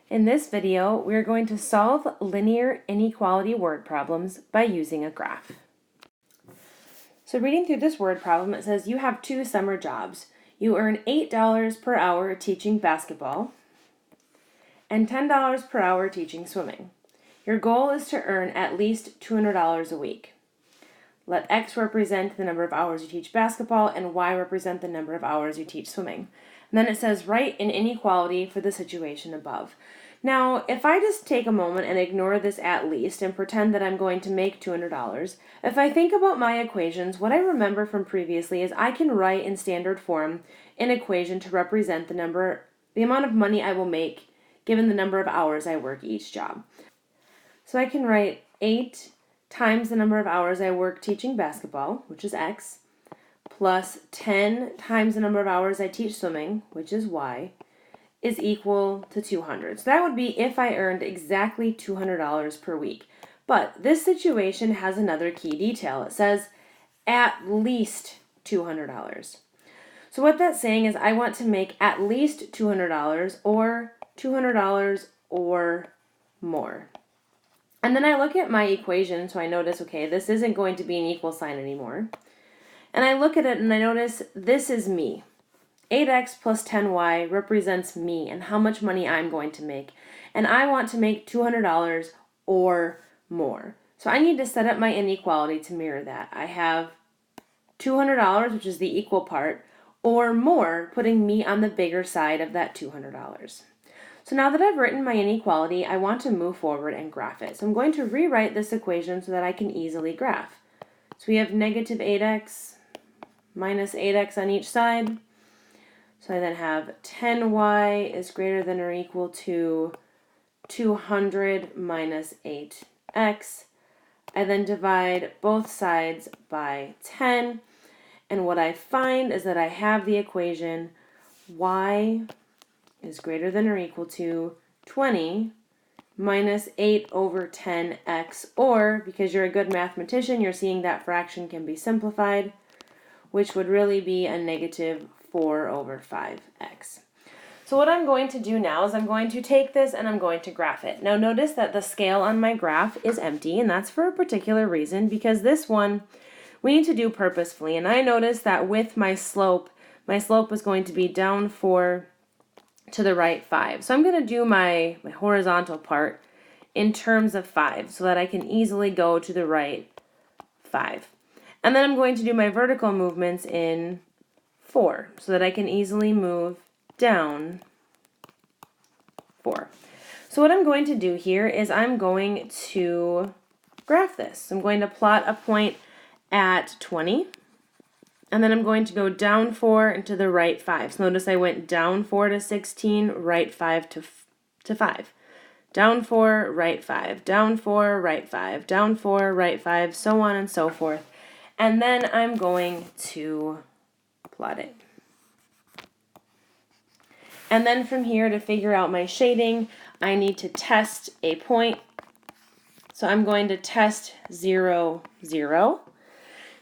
In this video, we are going to solve linear inequality word problems by using a graph. So reading through this word problem, it says you have 2 summer jobs. You earn $8 per hour teaching basketball and $10 per hour teaching swimming. Your goal is to earn at least $200 a week. Let X represent the number of hours you teach basketball and Y represent the number of hours you teach swimming. And then it says write an inequality for the situation above. Now, if I just take a moment and ignore this at least and pretend that I'm going to make $200, if I think about my equations, what I remember from previously is I can write in standard form an equation to represent the amount of money I will make given the number of hours I work each job. So I can write 8 times the number of hours I work teaching basketball, which is X, plus 10 times the number of hours I teach swimming, which is Y, is equal to 200. So that would be if I earned exactly $200 per week. But this situation has another key detail. It says at least $200. So what that's saying is I want to make at least $200 or $200 or more. And then I look at my equation, so I notice, okay, this isn't going to be an equal sign anymore. And I look at it and I notice this is me. 8x plus 10y represents me and how much money I'm going to make. And I want to make $200 or more. So I need to set up my inequality to mirror that. I have $200, which is the equal part, or more, putting me on the bigger side of that $200. So now that I've written my inequality, I want to move forward and graph it. So I'm going to rewrite this equation so that I can easily graph. So we have negative 8x minus 8x on each side. So I then have 10y is greater than or equal to 200 minus 8x. I then divide both sides by 10. And what I find is that I have the equation y is greater than or equal to 20 minus 8 over 10x, or, because you're a good mathematician, you're seeing that fraction can be simplified, which would really be a negative 4 over 5x. So what I'm going to do now is I'm going to take this and I'm going to graph it. Now notice that the scale on my graph is empty, and that's for a particular reason, because this one we need to do purposefully. And I noticed that with my slope was going to be down 4 to the right 5. So I'm going to do my horizontal part in terms of 5 so that I can easily go to the right 5. And then I'm going to do my vertical movements in 4 so that I can easily move down 4. So what I'm going to do here is I'm going to graph this. I'm going to plot a point at 20. And then I'm going to go down 4 and to the right 5. So notice I went down 4 to 16, right 5 to 5. Down 4, right 5. Down 4, right 5. Down 4, right 5, so on and so forth. And then I'm going to plot it. And then from here, to figure out my shading, I need to test a point. So I'm going to test 0, 0.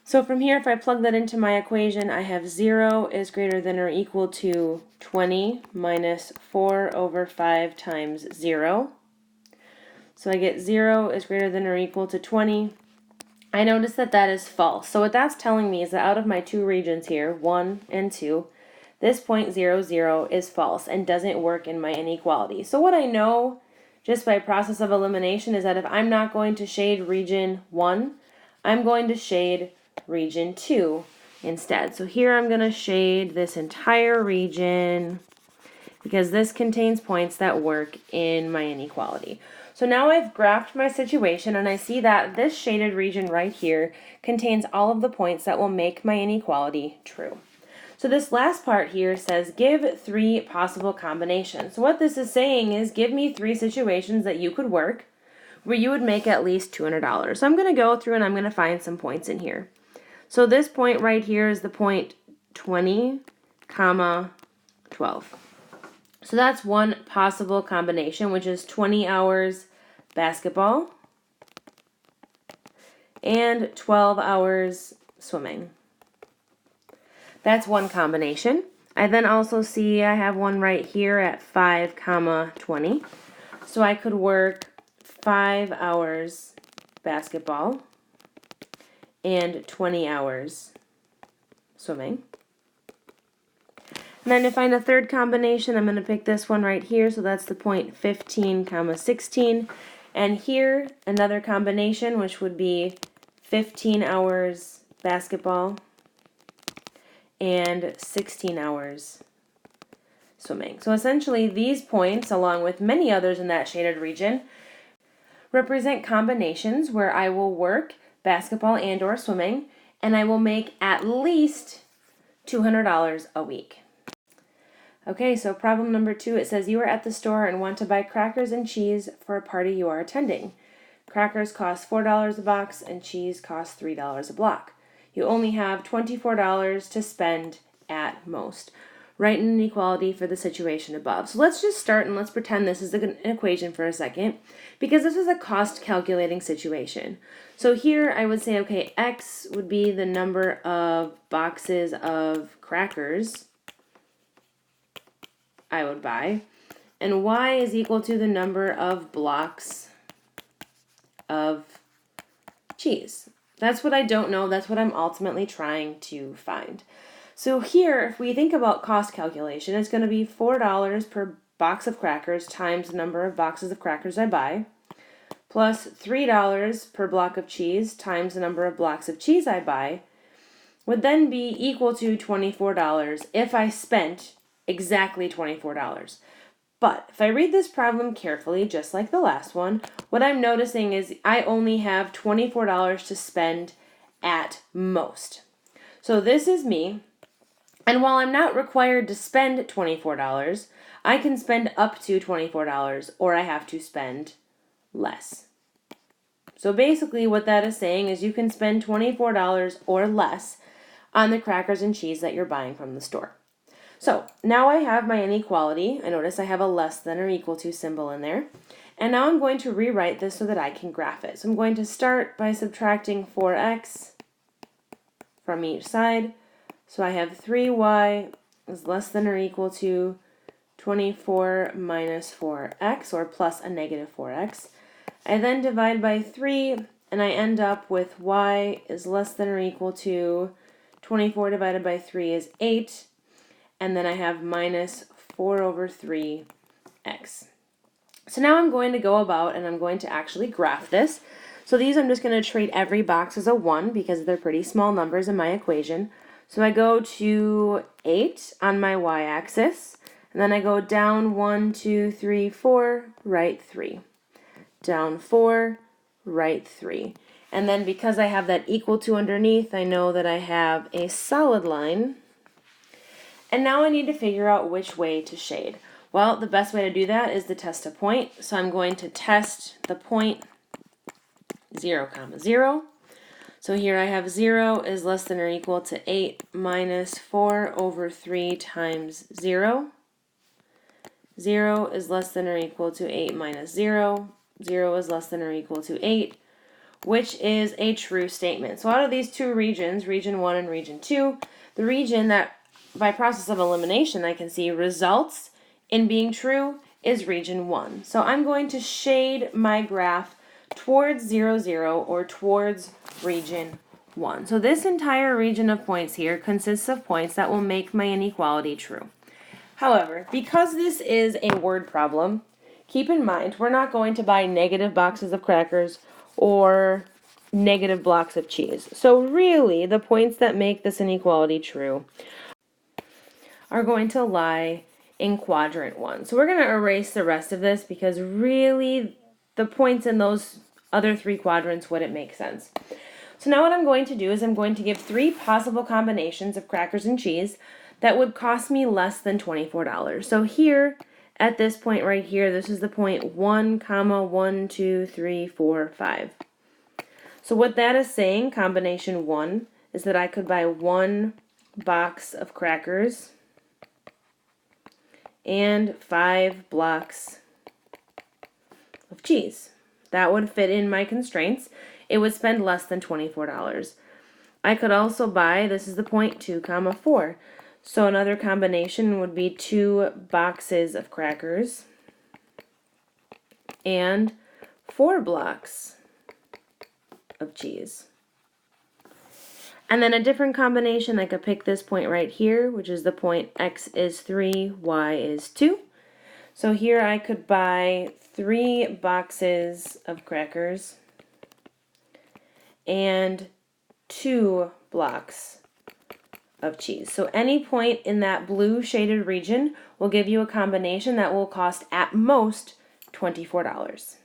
So from here, if I plug that into my equation, I have 0 is greater than or equal to 20 minus 4 over 5 times 0. So I get 0 is greater than or equal to 20. I notice that that is false. So what that's telling me is that out of my 2 regions here, 1 and 2, this point 0, 0 is false and doesn't work in my inequality. So what I know just by process of elimination is that if I'm not going to shade region 1, I'm going to shade region 2 instead. So here I'm going to shade this entire region because this contains points that work in my inequality. So now I've graphed my situation and I see that this shaded region right here contains all of the points that will make my inequality true. So this last part here says give 3 possible combinations. So what this is saying is give me 3 situations that you could work where you would make at least $200. So I'm going to go through and I'm going to find some points in here. So this point right here is the point 20, 12. So that's one possible combination, which is 20 hours basketball and 12 hours swimming. That's one combination. I then also see I have one right here at 5, 20. So I could work 5 hours basketball and 20 hours swimming. And then to find a third combination, I'm going to pick this one right here. So that's the point 15, 16. And here, another combination, which would be 15 hours basketball and 16 hours swimming. So essentially, these points, along with many others in that shaded region, represent combinations where I will work basketball and or swimming, and I will make at least $200 a week. Okay, so problem number 2, it says you are at the store and want to buy crackers and cheese for a party you are attending. Crackers cost $4 a box and cheese costs $3 a block. You only have $24 to spend at most. Write an inequality for the situation above. So let's just start and let's pretend this is an equation for a second, because this is a cost calculating situation. So here I would say, okay, X would be the number of boxes of crackers I would buy, and Y is equal to the number of blocks of cheese. That's what I don't know. That's what I'm ultimately trying to find. So here, if we think about cost calculation, it's going to be $4 per box of crackers times the number of boxes of crackers I buy, plus $3 per block of cheese times the number of blocks of cheese I buy, would then be equal to $24 if I spent exactly $24. But if I read this problem carefully, just like the last one, what I'm noticing is I only have $24 to spend at most. So this is me, and while I'm not required to spend $24, I can spend up to $24, or I have to spend less. So basically what that is saying is you can spend $24 or less on the crackers and cheese that you're buying from the store. So now I have my inequality. I notice I have a less than or equal to symbol in there. And now I'm going to rewrite this so that I can graph it. So I'm going to start by subtracting 4x from each side. So I have 3y is less than or equal to 24 minus 4x, or plus a negative 4x. I then divide by 3, and I end up with y is less than or equal to 24 divided by 3 is 8. And then I have minus 4 over 3x. So now I'm going to go about and I'm going to actually graph this. So these I'm just going to treat every box as a 1 because they're pretty small numbers in my equation. So I go to 8 on my y-axis, and then I go down 1, 2, 3, 4, right 3. Down 4, right 3. And then because I have that equal to underneath, I know that I have a solid line. And now I need to figure out which way to shade. Well, the best way to do that is to test a point. So I'm going to test the point 0, 0. So here I have 0 is less than or equal to 8 minus 4 over 3 times 0. 0 is less than or equal to 8 minus 0. 0 is less than or equal to 8, which is a true statement. So out of these two regions, region 1 and region 2, the region that by process of elimination I can see results in being true is region 1. So I'm going to shade my graph towards 0, 0, or towards region 1. So this entire region of points here consists of points that will make my inequality true. However, because this is a word problem, keep in mind we're not going to buy negative boxes of crackers or negative blocks of cheese. So really, the points that make this inequality true are going to lie in quadrant 1. So we're going to erase the rest of this because really the points in those other 3 quadrants wouldn't make sense. So now what I'm going to do is I'm going to give 3 possible combinations of crackers and cheese that would cost me less than $24. So here, at this point right here, this is the point 1, 1, 2, 3, 4, 5. So what that is saying, combination 1, is that I could buy 1 box of crackers and 5 blocks of cheese. That would fit in my constraints. It would spend less than $24. I could also buy, this is the point 2, 4. So another combination would be 2 boxes of crackers and 4 blocks of cheese. And then a different combination, I could pick this point right here, which is the point x is 3, y is 2. So here I could buy 3 boxes of crackers and 2 blocks of cheese. So any point in that blue shaded region will give you a combination that will cost at most $24.